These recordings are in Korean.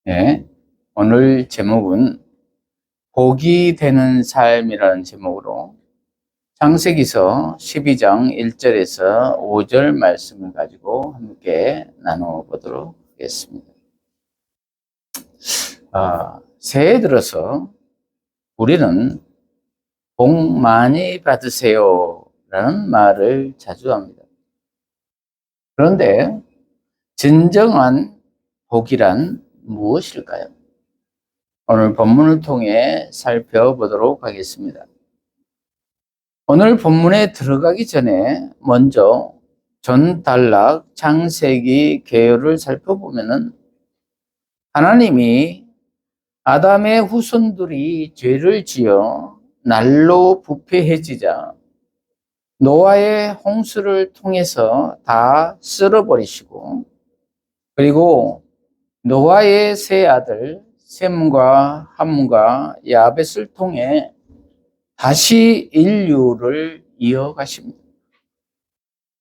네, 오늘 제목은 복이 되는 삶이라는 제목으로 창세기서 12장 1절에서 5절 말씀을 가지고 함께 나눠보도록 하겠습니다. 새해 들어서 우리는 복 많이 받으세요 라는 말을 자주 합니다. 그런데 진정한 복이란 무엇일까요? 오늘 본문을 통해 살펴보도록 하겠습니다. 오늘 본문에 들어가기 전에 먼저 전단락 창세기 개요를 살펴보면은 하나님이 아담의 후손들이 죄를 지어 날로 부패해지자 노아의 홍수를 통해서 다 쓸어버리시고, 그리고 노아의 세 아들 셈과 함과 야벳을 통해 다시 인류를 이어가십니다.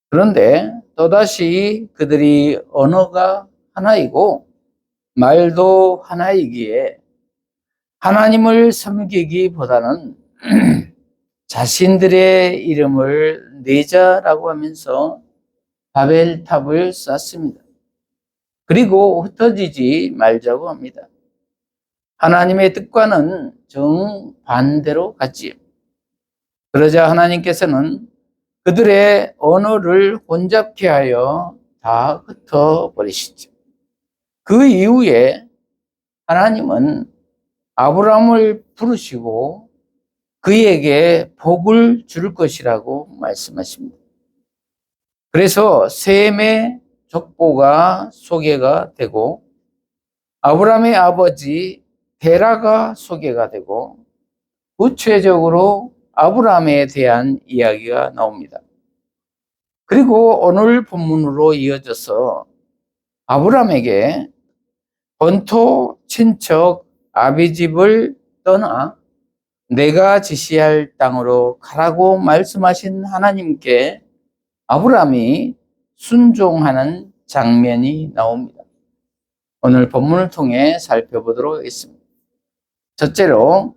그런데 또다시 그들이 언어가 하나이고 말도 하나이기에 하나님을 섬기기보다는 자신들의 이름을 내자라고 하면서 바벨탑을 쌓습니다. 그리고 흩어지지 말자고 합니다. 하나님의 뜻과는 정반대로 갔지요. 그러자 하나님께서는 그들의 언어를 혼잡케 하여 다 흩어버리시죠. 그 이후에 하나님은 아브라함을 부르시고 그에게 복을 줄 것이라고 말씀하십니다. 그래서 셈의 족보가 소개가 되고 아브라함의 아버지 데라가 소개가 되고 구체적으로 아브라함에 대한 이야기가 나옵니다. 그리고 오늘 본문으로 이어져서 아브라함에게 본토 친척 아비집을 떠나 내가 지시할 땅으로 가라고 말씀하신 하나님께 아브라함이 순종하는 장면이 나옵니다. 오늘 본문을 통해 살펴보도록 하겠습니다. 첫째로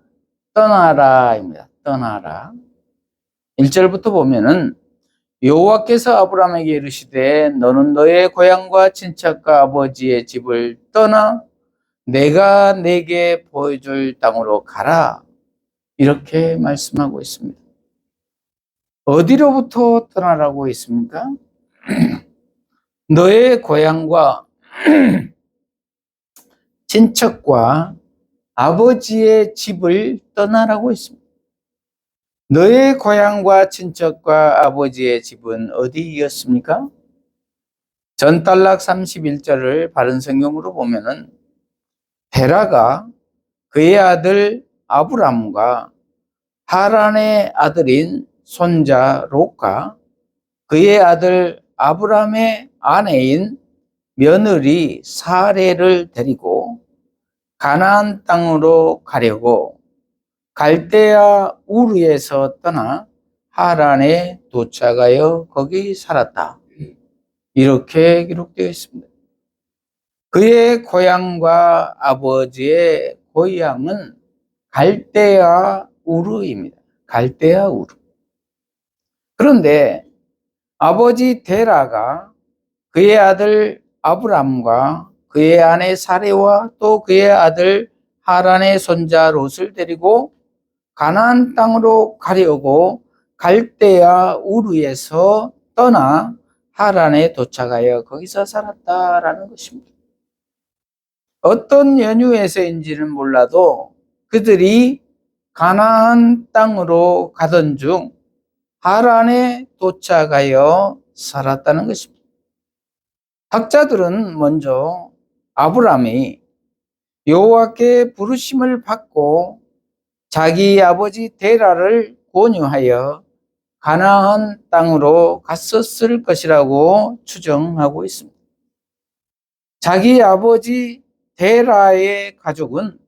떠나라입니다. 떠나라. 1절부터 보면은 여호와께서 아브라함에게 이르시되 너는 너의 고향과 친척과 아버지의 집을 떠나 내가 내게 보여줄 땅으로 가라. 이렇게 말씀하고 있습니다. 어디로부터 떠나라고 했습니까? 너의 고향과 친척과 아버지의 집을 떠나라고 했습니다. 너의 고향과 친척과 아버지의 집은 어디였습니까? 전단락 31절을 바른 성경으로 보면은 데라가 그의 아들 아브람과 하란의 아들인 손자 롯과 그의 아들 아브람의 아내인 며느리 사레를 데리고 가나안 땅으로 가려고 갈대아 우르에서 떠나 하란에 도착하여 거기 살았다. 이렇게 기록되어 있습니다. 그의 고향과 아버지의 고향은 갈대아 우르입니다. 갈대아 우르. 그런데 아버지 데라가 그의 아들 아브람과 그의 아내 사레와 또 그의 아들 하란의 손자 롯을 데리고 가나안 땅으로 가려고 갈대아 우르에서 떠나 하란에 도착하여 거기서 살았다라는 것입니다. 어떤 연유에서인지는 몰라도 그들이 가나안 땅으로 가던 중 하란에 도착하여 살았다는 것입니다. 학자들은 먼저 아브람이 여호와께 부르심을 받고 자기 아버지 데라를 권유하여 가나안 땅으로 갔었을 것이라고 추정하고 있습니다. 자기 아버지 데라의 가족은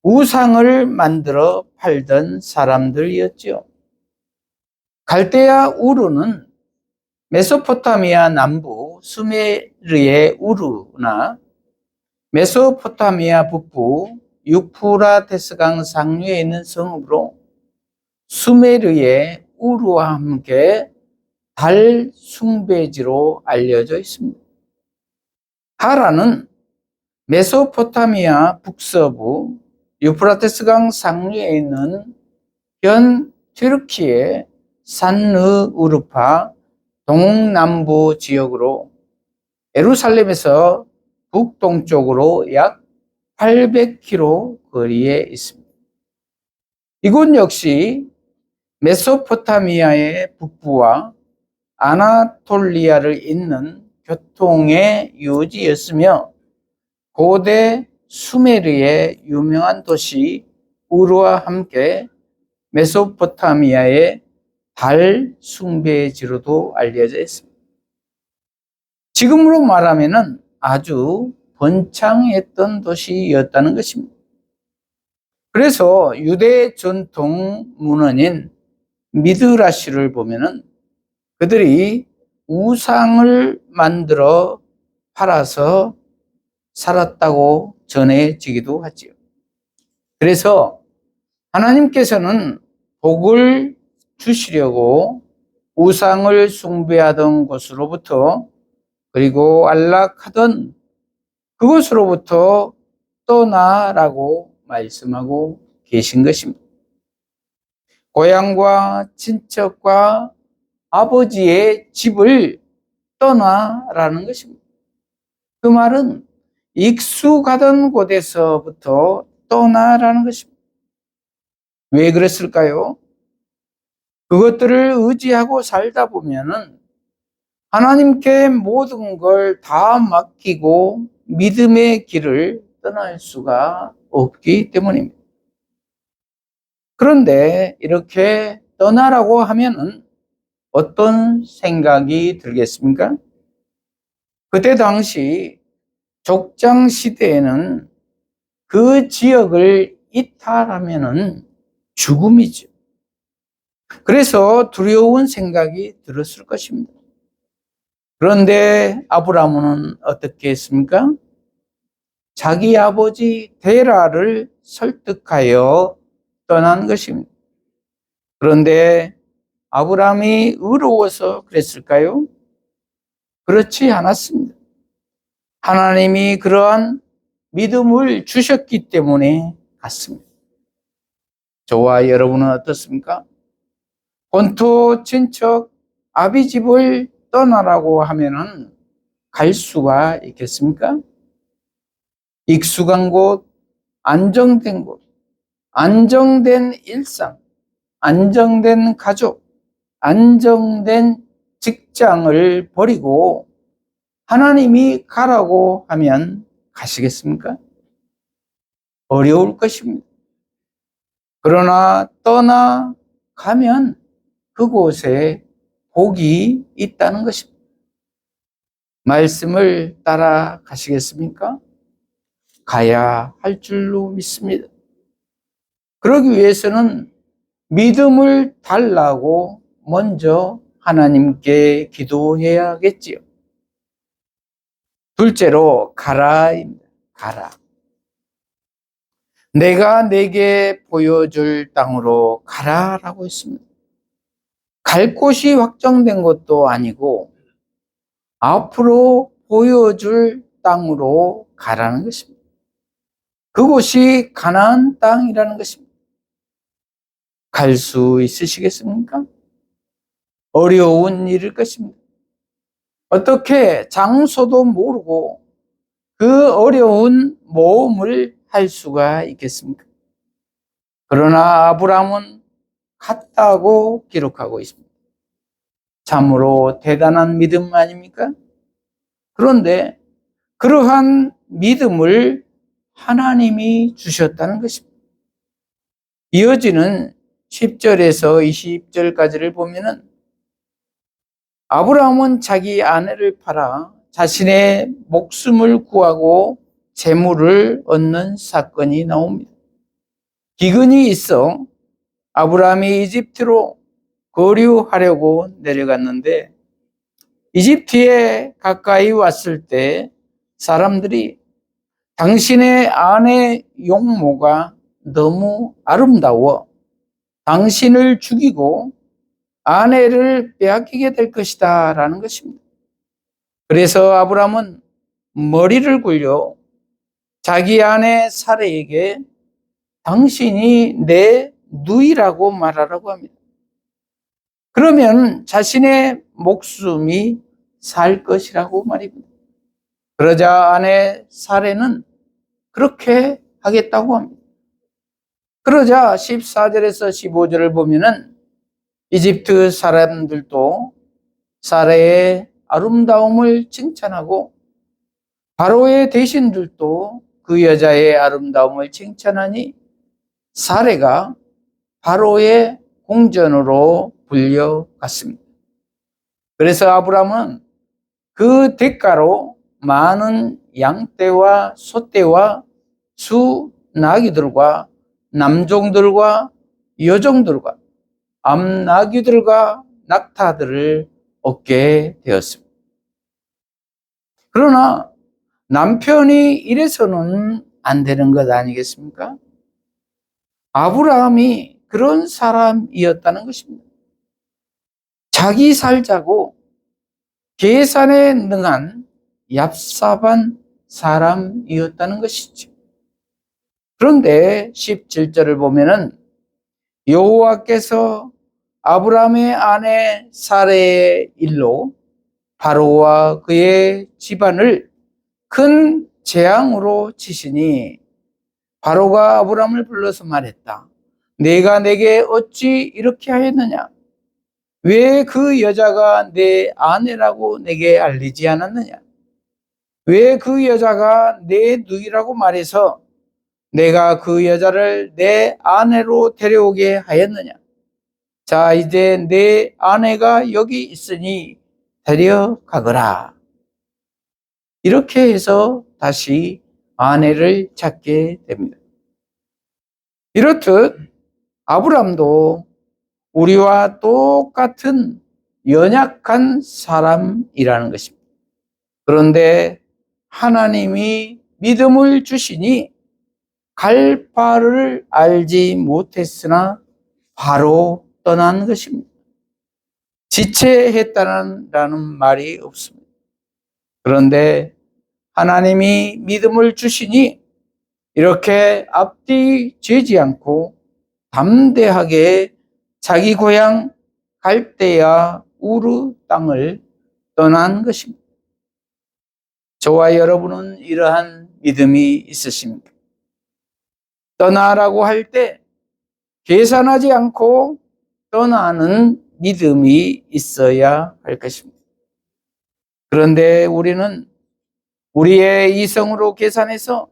우상을 만들어 팔던 사람들이었지요. 갈대아 우르는 메소포타미아 남부 수메르의 우르나 메소포타미아 북부 유프라테스강 상류에 있는 성읍으로 수메르의 우르와 함께 달 숭배지로 알려져 있습니다. 하라는 메소포타미아 북서부 유프라테스강 상류에 있는 현 튀르키의 산르우르파 동남부 지역으로 예루살렘에서 북동쪽으로 약 800km 거리에 있습니다. 이곳 역시 메소포타미아의 북부와 아나톨리아를 잇는 교통의 요지였으며 고대 수메르의 유명한 도시 우르와 함께 메소포타미아의 달 숭배지로도 알려져 있습니다. 지금으로 말하면 아주 번창했던 도시였다는 것입니다. 그래서 유대 전통 문헌인 미드라시를 보면은 그들이 우상을 만들어 팔아서 살았다고 전해지기도 하지요. 그래서 하나님께서는 복을 주시려고 우상을 숭배하던 곳으로부터 그리고 안락하던 그곳으로부터 떠나라고 말씀하고 계신 것입니다. 고향과 친척과 아버지의 집을 떠나라는 것입니다. 그 말은 익숙하던 곳에서부터 떠나라는 것입니다. 왜 그랬을까요? 그것들을 의지하고 살다 보면은 하나님께 모든 걸 다 맡기고 믿음의 길을 떠날 수가 없기 때문입니다. 그런데 이렇게 떠나라고 하면은 어떤 생각이 들겠습니까? 그때 당시 족장 시대에는 그 지역을 이탈하면은 죽음이죠. 그래서 두려운 생각이 들었을 것입니다. 그런데 아브라함은 어떻게 했습니까? 자기 아버지 데라를 설득하여 떠난 것입니다. 그런데 아브라함이 의로워서 그랬을까요? 그렇지 않았습니다. 하나님이 그러한 믿음을 주셨기 때문에 갔습니다. 저와 여러분은 어떻습니까? 본토 친척 아비 집을 떠나라고 하면은 갈 수가 있겠습니까? 익숙한 곳, 안정된 곳, 안정된 일상, 안정된 가족, 안정된 직장을 버리고 하나님이 가라고 하면 가시겠습니까? 어려울 것입니다. 그러나 떠나가면 그곳에 복이 있다는 것입니다. 말씀을 따라 가시겠습니까? 가야 할 줄로 믿습니다. 그러기 위해서는 믿음을 달라고 먼저 하나님께 기도해야겠지요. 둘째로 가라입니다. 가라. 내가 내게 보여줄 땅으로 가라라고 했습니다. 갈 곳이 확정된 것도 아니고 앞으로 보여줄 땅으로 가라는 것입니다. 그곳이 가나안 땅이라는 것입니다. 갈 수 있으시겠습니까? 어려운 일일 것입니다. 어떻게 장소도 모르고 그 어려운 모험을 할 수가 있겠습니까? 그러나 아브라함은 갔다고 기록하고 있습니다. 참으로 대단한 믿음 아닙니까? 그런데 그러한 믿음을 하나님이 주셨다는 것입니다. 이어지는 10절에서 20절까지를 보면은 아브라함은 자기 아내를 팔아 자신의 목숨을 구하고 재물을 얻는 사건이 나옵니다. 기근이 있어 아브라함이 이집트로 거류하려고 내려갔는데 이집트에 가까이 왔을 때 사람들이 당신의 아내 용모가 너무 아름다워 당신을 죽이고 아내를 빼앗기게 될 것이다 라는 것입니다. 그래서 아브라함은 머리를 굴려 자기 아내 사레에게 당신이 내 누이라고 말하라고 합니다. 그러면 자신의 목숨이 살 것이라고 말입니다. 그러자 아내 사레는 그렇게 하겠다고 합니다. 그러자 14절에서 15절을 보면은 이집트 사람들도 사레의 아름다움을 칭찬하고 바로의 대신들도 그 여자의 아름다움을 칭찬하니 사레가 바로의 궁전으로 불려갔습니다. 그래서 아브라함은 그 대가로 많은 양떼와 소떼와 수 나귀들과 남종들과 여종들과 암나귀들과 낙타들을 얻게 되었습니다. 그러나 남편이 이래서는 안 되는 것 아니겠습니까? 아브라함이 그런 사람이었다는 것입니다. 자기 살자고 계산에 능한 얍삽한 사람이었다는 것이죠. 그런데 17절을 보면은 여호와께서 아브라함의 아내 사레의 일로 바로와 그의 집안을 큰 재앙으로 치시니 바로가 아브라함을 불러서 말했다. 내가 내게 어찌 이렇게 하였느냐? 왜 그 여자가 내 아내라고 내게 알리지 않았느냐? 왜 그 여자가 내 누이라고 말해서 내가 그 여자를 내 아내로 데려오게 하였느냐? 자, 이제 내 아내가 여기 있으니 데려가거라. 이렇게 해서 다시 아내를 찾게 됩니다. 이렇듯 아브람도 우리와 똑같은 연약한 사람이라는 것입니다. 그런데 하나님이 믿음을 주시니 갈 바를 알지 못했으나 바로 떠난 것입니다. 지체했다는 말이 없습니다. 그런데 하나님이 믿음을 주시니 이렇게 앞뒤 재지 않고 담대하게 자기 고향 갈대아 우르 땅을 떠난 것입니다. 저와 여러분은 이러한 믿음이 있으십니까? 떠나라고 할 때 계산하지 않고 떠나는 믿음이 있어야 할 것입니다. 그런데 우리는 우리의 이성으로 계산해서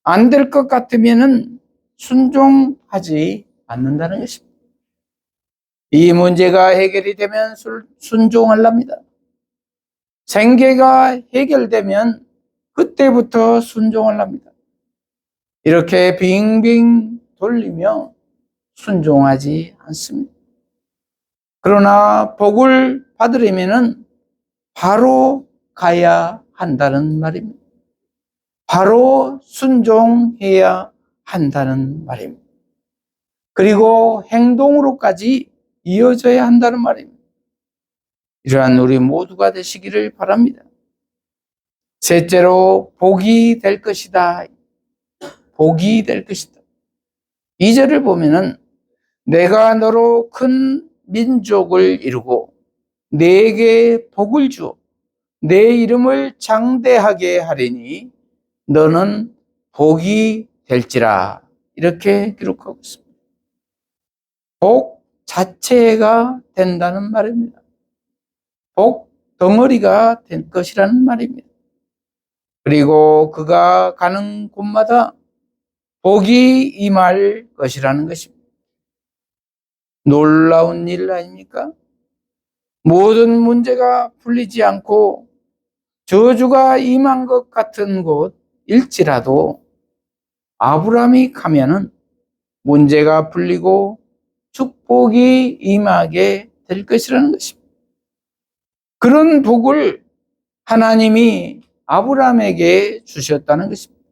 안 될 것 같으면 순종하지 않는다는 것입니다. 이 문제가 해결이 되면 순종하랍니다. 생계가 해결되면 그때부터 순종하랍니다. 이렇게 빙빙 돌리며 순종하지 않습니다. 그러나 복을 받으려면 바로 가야 한다는 말입니다. 바로 순종해야 한다는 말입니다. 그리고 행동으로까지 이어져야 한다는 말입니다. 이러한 우리 모두가 되시기를 바랍니다. 셋째로 복이 될 것이다. 복이 될 것이다. 2절을 보면은 내가 너로 큰 민족을 이루고 네게 복을 주어 내 이름을 장대하게 하리니 너는 복이 될지라. 이렇게 기록하고 있습니다. 복 자체가 된다는 말입니다. 복 덩어리가 될 것이라는 말입니다. 그리고 그가 가는 곳마다 복이 임할 것이라는 것입니다. 놀라운 일 아닙니까? 모든 문제가 풀리지 않고 저주가 임한 것 같은 곳일지라도 아브라함이 가면은 문제가 풀리고 축복이 임하게 될 것이라는 것입니다. 그런 복을 하나님이 아브라함에게 주셨다는 것입니다.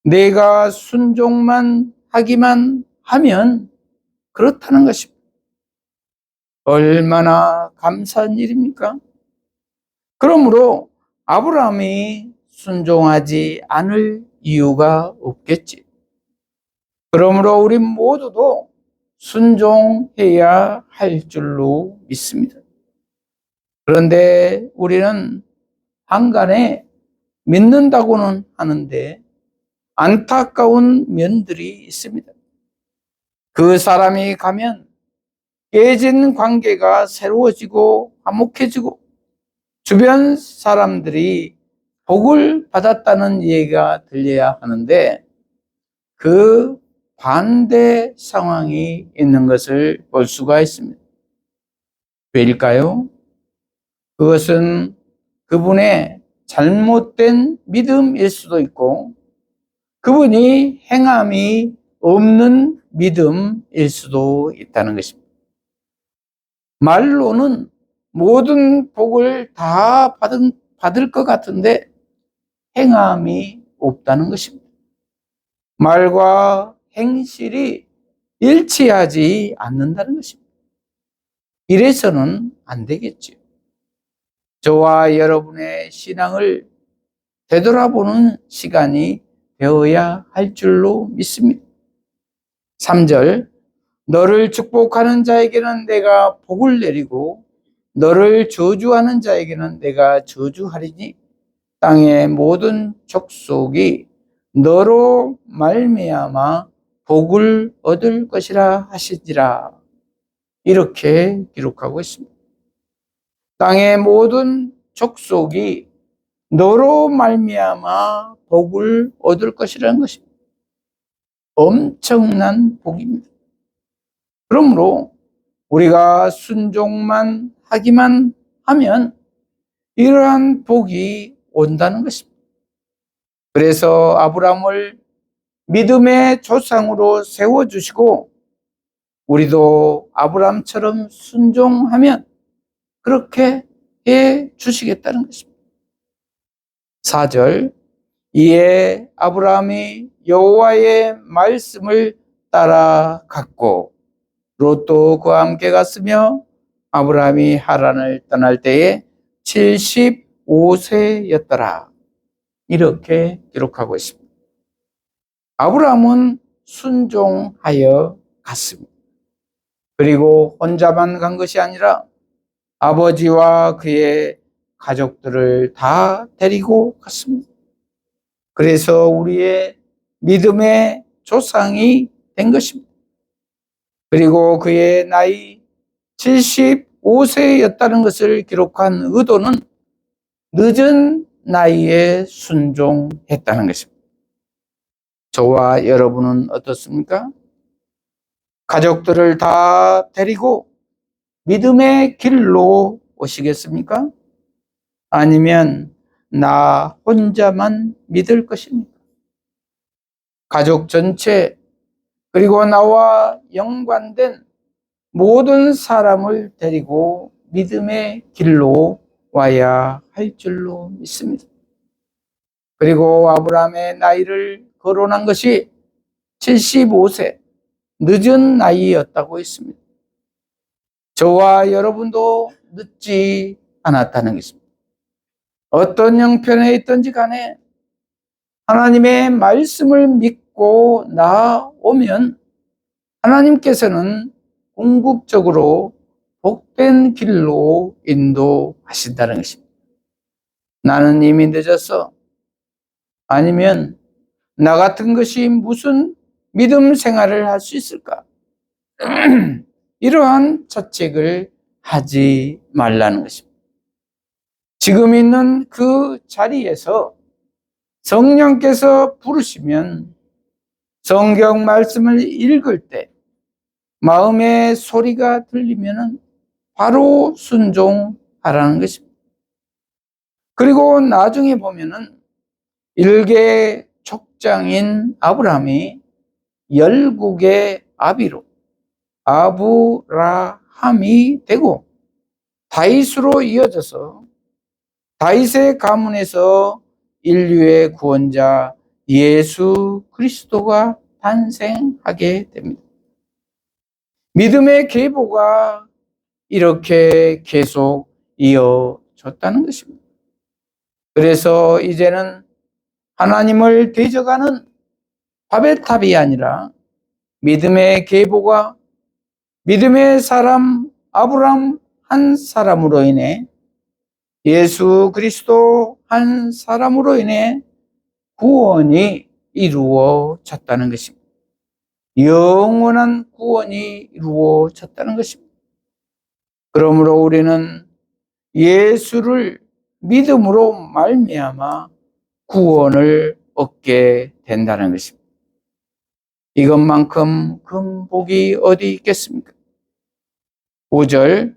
내가 순종만 하기만 하면 그렇다는 것입니다. 얼마나 감사한 일입니까? 그러므로 아브라함이 순종하지 않을 이유가 없겠지. 그러므로 우리 모두도 순종해야 할 줄로 믿습니다. 그런데 우리는 한간에 믿는다고는 하는데 안타까운 면들이 있습니다. 그 사람이 가면 깨진 관계가 새로워지고 화목해지고 주변 사람들이 복을 받았다는 얘기가 들려야 하는데 그 반대 상황이 있는 것을 볼 수가 있습니다. 왜일까요? 그것은 그분의 잘못된 믿음일 수도 있고 그분이 행함이 없는 믿음일 수도 있다는 것입니다. 말로는 모든 복을 다 받을 것 같은데 행함이 없다는 것입니다. 말과 행실이 일치하지 않는다는 것입니다. 이래서는 안 되겠죠. 저와 여러분의 신앙을 되돌아보는 시간이 되어야 할 줄로 믿습니다. 3절, 너를 축복하는 자에게는 내가 복을 내리고 너를 저주하는 자에게는 내가 저주하리니 땅의 모든 족속이 너로 말미암아 복을 얻을 것이라 하시니라. 이렇게 기록하고 있습니다. 땅의 모든 족속이 너로 말미암아 복을 얻을 것이라는 것입니다. 엄청난 복입니다. 그러므로 우리가 순종만 하기만 하면 이러한 복이 온다는 것입니다. 그래서 아브라함을 믿음의 조상으로 세워주시고 우리도 아브라함처럼 순종하면 그렇게 해 주시겠다는 것입니다. 4절, 이에 아브라함이 여호와의 말씀을 따라갔고 롯도 그와 함께 갔으며 아브라함이 하란을 떠날 때에 75세였더라. 이렇게 기록하고 있습니다. 아브라함은 순종하여 갔습니다. 그리고 혼자만 간 것이 아니라 아버지와 그의 가족들을 다 데리고 갔습니다. 그래서 우리의 믿음의 조상이 된 것입니다. 그리고 그의 나이 75세였다는 것을 기록한 의도는 늦은 나이에 순종했다는 것입니다. 저와 여러분은 어떻습니까? 가족들을 다 데리고 믿음의 길로 오시겠습니까? 아니면 나 혼자만 믿을 것입니까? 가족 전체 그리고 나와 연관된 모든 사람을 데리고 믿음의 길로 와야 할 줄로 믿습니다. 그리고 아브라함의 나이를 거론한 것이 75세, 늦은 나이였다고 했습니다. 저와 여러분도 늦지 않았다는 것입니다. 어떤 형편에 있든지 간에 하나님의 말씀을 믿고 나오면 하나님께서는 궁극적으로 복된 길로 인도하신다는 것입니다. 나는 이미 늦었어. 아니면 나 같은 것이 무슨 믿음 생활을 할 수 있을까? 이러한 자책을 하지 말라는 것입니다. 지금 있는 그 자리에서 성령께서 부르시면 성경 말씀을 읽을 때 마음의 소리가 들리면 바로 순종하라는 것입니다. 그리고 나중에 보면은 일개 족장인 아브라함이 열국의 아비로 아브라함이 되고 다윗으로 이어져서 다윗의 가문에서 인류의 구원자 예수 그리스도가 탄생하게 됩니다. 믿음의 계보가 이렇게 계속 이어졌다는 것입니다. 그래서 이제는 하나님을 대적하는 바벨탑이 아니라 믿음의 계보가 믿음의 사람 아브라함 한 사람으로 인해 예수 그리스도 한 사람으로 인해 구원이 이루어졌다는 것입니다. 영원한 구원이 이루어졌다는 것입니다. 그러므로 우리는 예수를 믿음으로 말미암아 구원을 얻게 된다는 것입니다. 이것만큼 큰 복이 어디 있겠습니까? 5절,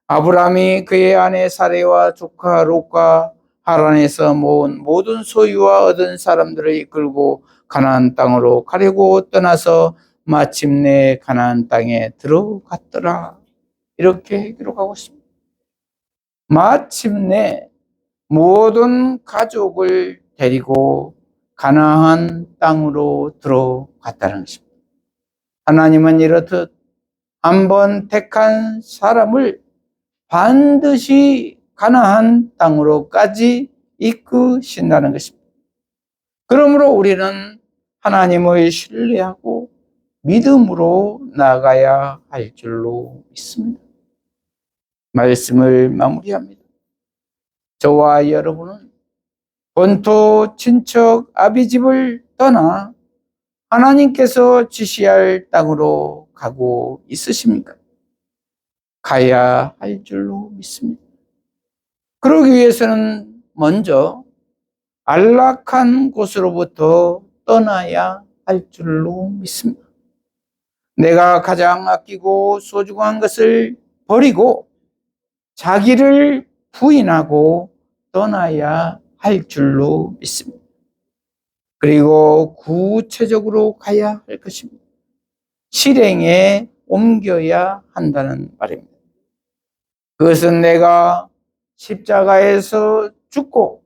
아브라함이 그의 아내 사레와 조카 롯과 하란에서 모은 모든 소유와 얻은 사람들을 이끌고 가나안 땅으로 가려고 떠나서 마침내 가나안 땅에 들어갔더라. 이렇게 기록하고 있습니다. 마침내 모든 가족을 데리고 가나안 땅으로 들어갔다는 것입니다. 하나님은 이렇듯 한번 택한 사람을 반드시 가나안 땅으로까지 이끄신다는 것입니다. 그러므로 우리는 하나님을 신뢰하고 믿음으로 나가야 할 줄로 믿습니다. 말씀을 마무리합니다. 저와 여러분은 본토 친척 아비집을 떠나 하나님께서 지시할 땅으로 가고 있으십니까? 가야 할 줄로 믿습니다. 그러기 위해서는 먼저 안락한 곳으로부터 떠나야 할 줄로 믿습니다. 내가 가장 아끼고 소중한 것을 버리고 자기를 부인하고 떠나야 할 줄로 믿습니다. 그리고 구체적으로 가야 할 것입니다. 실행에 옮겨야 한다는 말입니다. 그것은 내가 십자가에서 죽고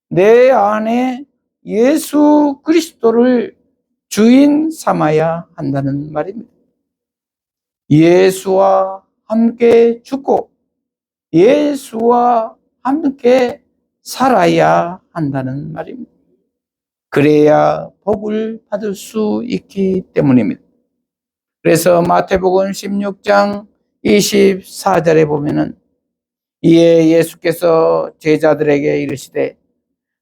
내 안에 예수 그리스도를 주인 삼아야 한다는 말입니다. 예수와 함께 죽고 예수와 함께 살아야 한다는 말입니다. 그래야 복을 받을 수 있기 때문입니다. 그래서 마태복음 16장 24절에 보면은 이에 예수께서 제자들에게 이르시되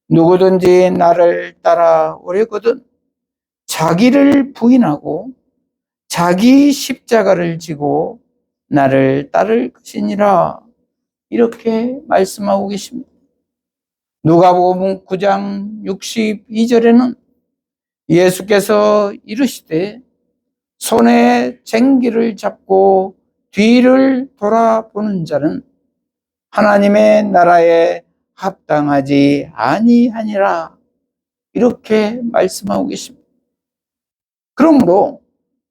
누구든지 나를 따라오려거든 자기를 부인하고 자기 십자가를 지고 나를 따를 것이니라. 이렇게 말씀하고 계십니다. 누가복음 9장 62절에는 예수께서 이르시되 손에 쟁기를 잡고 뒤를 돌아보는 자는 하나님의 나라에 합당하지 아니하니라. 이렇게 말씀하고 계십니다. 그러므로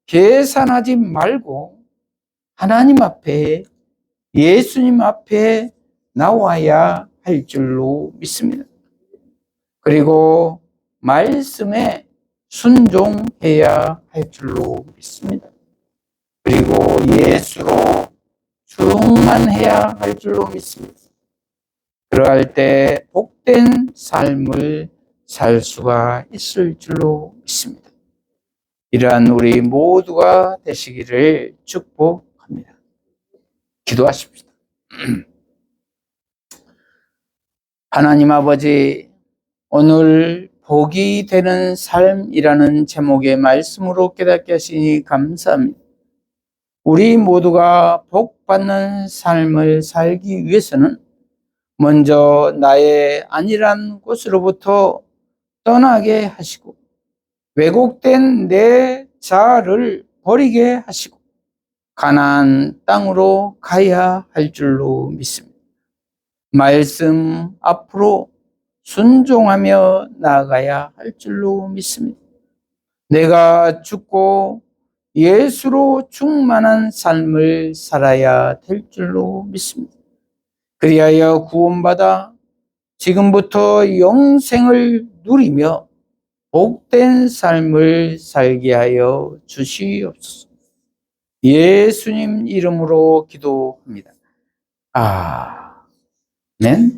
계산하지 말고 하나님 앞에 예수님 앞에 나와야 할 줄로 믿습니다. 그리고 말씀에 순종해야 할 줄로 믿습니다. 그리고 예수로 충만해야 할 줄로 믿습니다. 그러할 때 복된 삶을 살 수가 있을 줄로 믿습니다. 이러한 우리 모두가 되시기를 축복합니다. 기도하십시다. 하나님 아버지, 오늘 복이 되는 삶이라는 제목의 말씀으로 깨닫게 하시니 감사합니다. 우리 모두가 복받는 삶을 살기 위해서는 먼저 나의 안일한 곳으로부터 떠나게 하시고 왜곡된 내 자아를 버리게 하시고 가나안 땅으로 가야 할 줄로 믿습니다. 말씀 앞으로 순종하며 나아가야 할 줄로 믿습니다. 내가 죽고 예수로 충만한 삶을 살아야 될 줄로 믿습니다. 그리하여 구원받아 지금부터 영생을 누리며 복된 삶을 살게 하여 주시옵소서. 예수님 이름으로 기도합니다. 아멘.